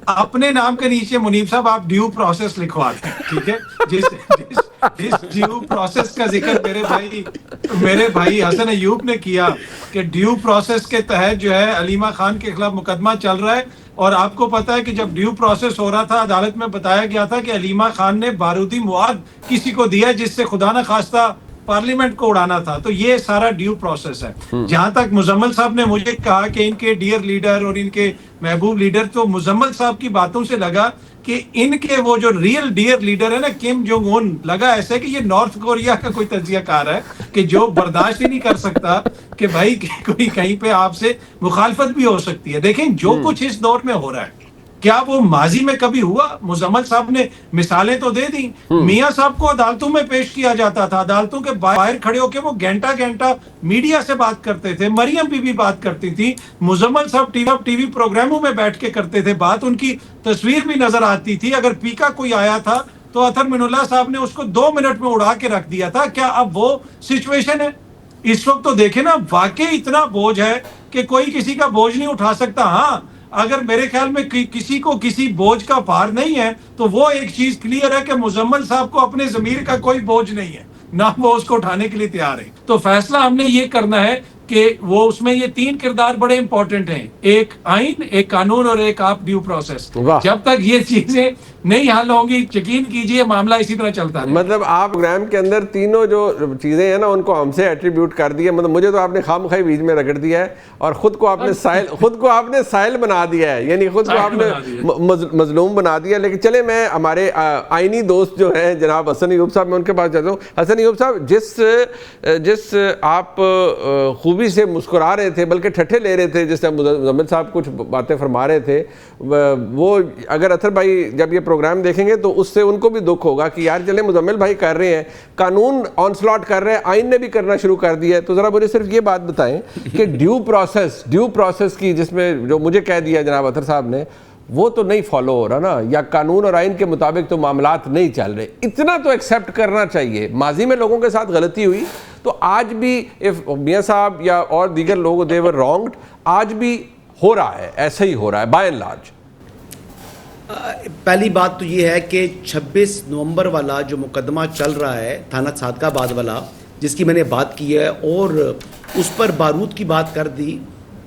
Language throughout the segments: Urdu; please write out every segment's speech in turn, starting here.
اپنے نام کے نیچے منیب صاحب آپ ڈیو پروسیس لکھوا دیں, ٹھیک ہے, جس ڈیو پروسیس کا ذکر میرے بھائی حسن ایوب نے کیا کہ ڈیو پروسیس کے تحت جو ہے علیمہ خان کے خلاف مقدمہ چل رہا ہے, اور آپ کو پتا ہے کہ جب ڈیو پروسیس ہو رہا تھا عدالت میں بتایا گیا تھا کہ علیمہ خان نے بارودی مواد کسی کو دیا جس سے خدا نہ خواستہ پارلیمنٹ کو اڑانا تھا. تو یہ سارا ڈیو پروسیس ہے. جہاں تک مزمل صاحب نے مجھے کہا کہ ان کے ڈیئر لیڈر اور ان کے محبوب لیڈر, تو مزمل صاحب کی باتوں سے لگا کہ ان کے وہ جو ریئل ڈیئر لیڈر ہے نا کم جونگ ان, لگا ایسے کہ یہ نارتھ کوریا کا کوئی تجزیہ کار ہے کہ جو برداشت ہی نہیں کر سکتا کہ بھائی کوئی کہیں پہ آپ سے مخالفت بھی ہو سکتی ہے. دیکھیں جو کچھ اس دور میں ہو رہا ہے کیا وہ ماضی میں کبھی ہوا؟ مزمل صاحب نے مثالیں تو دے دی. میاں صاحب کو عدالتوں میں پیش کیا جاتا تھا, عدالتوں کے باہر کھڑے ہو کے وہ گھنٹہ میڈیا سے بات کرتے تھے, مریم بی بی بات کرتی تھی, مزمل صاحب ٹی وی پروگراموں میں بیٹھ کے کرتے تھے بات, ان کی تصویر بھی نظر آتی تھی. اگر پیکا کوئی آیا تھا تو اطہر من اللہ صاحب نے اس کو 2 منٹ میں اڑا کے رکھ دیا تھا. کیا اب وہ سچویشن ہے اس وقت؟ تو دیکھیں نا, واقعی اتنا بوجھ ہے کہ کوئی کسی کا بوجھ نہیں اٹھا سکتا. ہاں اگر میرے خیال میں کسی کو کسی بوجھ کا بھار نہیں ہے تو وہ ایک چیز کلیئر ہے کہ مزمل صاحب کو اپنے ضمیر کا کوئی بوجھ نہیں ہے, نہ وہ اس کو اٹھانے کے لیے تیار ہے. تو فیصلہ ہم نے یہ کرنا ہے کہ وہ اس میں یہ 3 کردار بڑے امپورٹنٹ ہیں, ایک آئین, ایک قانون اور ایک آپ ڈیو پروسیس. جب تک یہ چیزیں نہیں حل ہوں گی یقین کیجئے معاملہ اسی طرح چلتا ہے. مطلب آپ پروگرام کے اندر تینوں جو چیزیں ہیں نا ان کو ہم سے ایٹریبیوٹ کر دیا, مطلب مجھے تو آپ نے خامخواہ بیچ میں رگڑ دیا ہے اور خود کو آپ نے سائل بنا دیا ہے, یعنی خود کو آپ نے مظلوم بنا دیا. لیکن چلے میں ہمارے آئینی دوست جو ہیں جناب حسن ایوب صاحب, میں ان کے پاس جاتا ہوں. حسن ایوب صاحب, جس آپ خوبی سے مسکرا رہے تھے بلکہ ٹھٹھے لے رہے تھے, جس سے مزمل صاحب کچھ باتیں فرما رہے تھے, وہ اگر اطہر بھائی جب یہ پروگرام دیکھیں گے تو اس سے ان کو بھی دکھ ہوگا کہ یار چلے مزمل بھائی کر رہے ہیں, قانون آن سلاٹ کر رہے ہیں, آئین نے بھی کرنا شروع کر دیا ہے. تو ذرا مجھے صرف یہ بات بتائیں کہ ڈیو پروسیس کی جس میں جو مجھے کہہ دیا جناب اطہر صاحب نے, وہ تو نہیں فالو ہو رہا نا, یا قانون اور آئین کے مطابق تو معاملات نہیں چل رہے. اتنا تو ایکسیپٹ کرنا چاہیے. ماضی میں لوگوں کے ساتھ غلطی ہوئی تو آج بھی میاں صاحب یا اور دیگر لوگ دے ور رانگڈ, آج بھی ہو رہا ہے, ایسا ہی ہو رہا ہے بائی اینڈ لارج. پہلی بات تو یہ ہے کہ 26 نومبر والا جو مقدمہ چل رہا ہے تھانہ صادق آباد والا, جس کی میں نے بات کی ہے اور اس پر بارود کی بات کر دی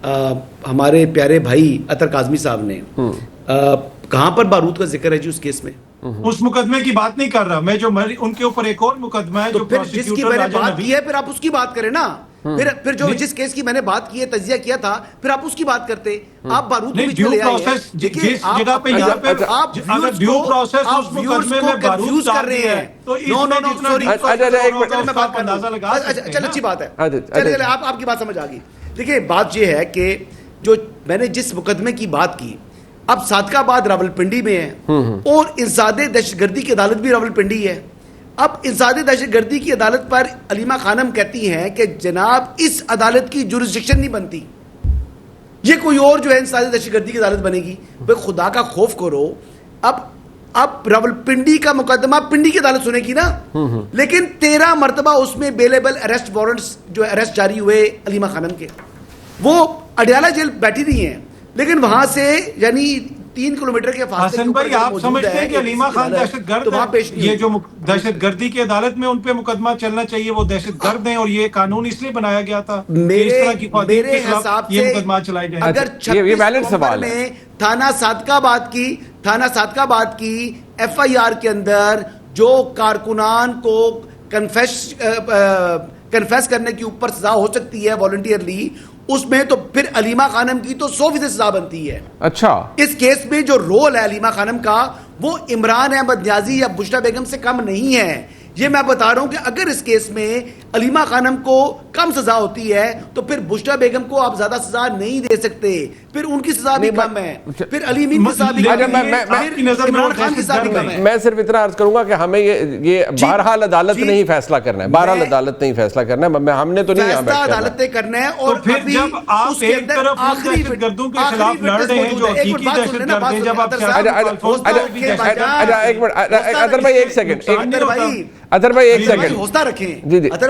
ہمارے پیارے بھائی اطہر کاظمی صاحب نے, کہاں پر بارود کا ذکر ہے جی اس کیس میں؟ اس مقدمے کی بات نہیں کر رہا میں, جو ان کے اوپر ایک اور مقدمہ ہے تو پھر جس کی میں نے بات کی ہے پھر آپ اس کی بات کریں نا. پھر جو جس کیس کی میں نے بات کی ہے, تجزیہ کیا تھا, پھر آپ اس کی بات کرتے. آپ بارود کو بیچ میں لے آئے ہیں. جس جگہ پہ یہاں پہ آپ ڈیو پروسیس اس مقدمے میں بارود کر رہے ہیں. نو سوری, چل اچھی بات ہے, چلے آپ کی بات سمجھ آ گئی. دیکھیں بات یہ ہے کہ جو میں نے جس مقدمے کی بات کی, اب صادق آباد راولپنڈی میں ہے اور انسداد دہشت گردی کی عدالت بھی راولپنڈی ہے. اب انسداد دہشت گردی کی عدالت پر علیمہ خانم کہتی ہیں کہ جناب اس عدالت کی جورسڈکشن نہیں بنتی, یہ کوئی اور جو ہے انسداد دہشت گردی کی عدالت بنے گی. بھائی خدا کا خوف کرو, اب راولپنڈی کا مقدمہ پنڈی کی عدالت سنے گی نا, لیکن 13 مرتبہ اس میں بیلیبل اریسٹ وارنٹس جو اریسٹ جاری ہوئے علیمہ خانم کے, وہ اڈیالہ جیل بیٹھی نہیں ہیں, لیکن وہاں سے یعنی 3 کلومیٹر کے فاصلے حسن بھائی آپ سمجھتے ہیں کہ علیمہ خان دہشت گرد ہے؟ یہ جو دہشت گردی کی عدالت میں ان پہ مقدمہ چلنا چاہیے, وہ دہشت گرد ہیں اور یہ قانون اس لیے بنایا گیا تھا میرے حساب سے مقدمہ چلائے جائیں. اگر 26 نومبر میں تھانہ صادق آباد کی ایف آئی آر کے اندر جو کارکنان کو کنفیس کرنے کے اوپر سزا ہو سکتی ہے والنٹیئرلی, اس میں تو پھر علیمہ خانم کی تو 100% سزا بنتی ہے. اچھا, اس کیس میں جو رول ہے علیمہ خانم کا وہ عمران احمد نیازی یا بشرا بیگم سے کم نہیں ہے. یہ میں بتا رہا ہوں کہ اگر اس کیس میں علیمہ خانم کو کم سزا ہوتی ہے تو پھر بشرا بیگم کو آپ زیادہ سزا نہیں دے سکتے, پھر ان کی سزا بھی کم ہے, پھر علی امین کی سزا بھی کم ہے, عمران خان کی سزا بھی کم ہے. میں صرف اتنا عرض کروں گا کہ ہمیں یہ بہرحال عدالت نہیں فیصلہ کرنا ہے, بہرحال عدالت نہیں فیصلہ کرنا ہے, ہم نے تو نہیں یہاں بیٹھ عدالت کرنا ہے. اور پھر جب آپ ایک طرف دہشت گردوں کے خلاف لڑ رہے ہیں جو حقیقی دہشت گرد ہیں, جب آپ اطہر بھائی ایک سیکنڈ, ہوستا رکھیں. اطہر بھائی ایک سیکنڈ, ہوستا رکھیں. اطہر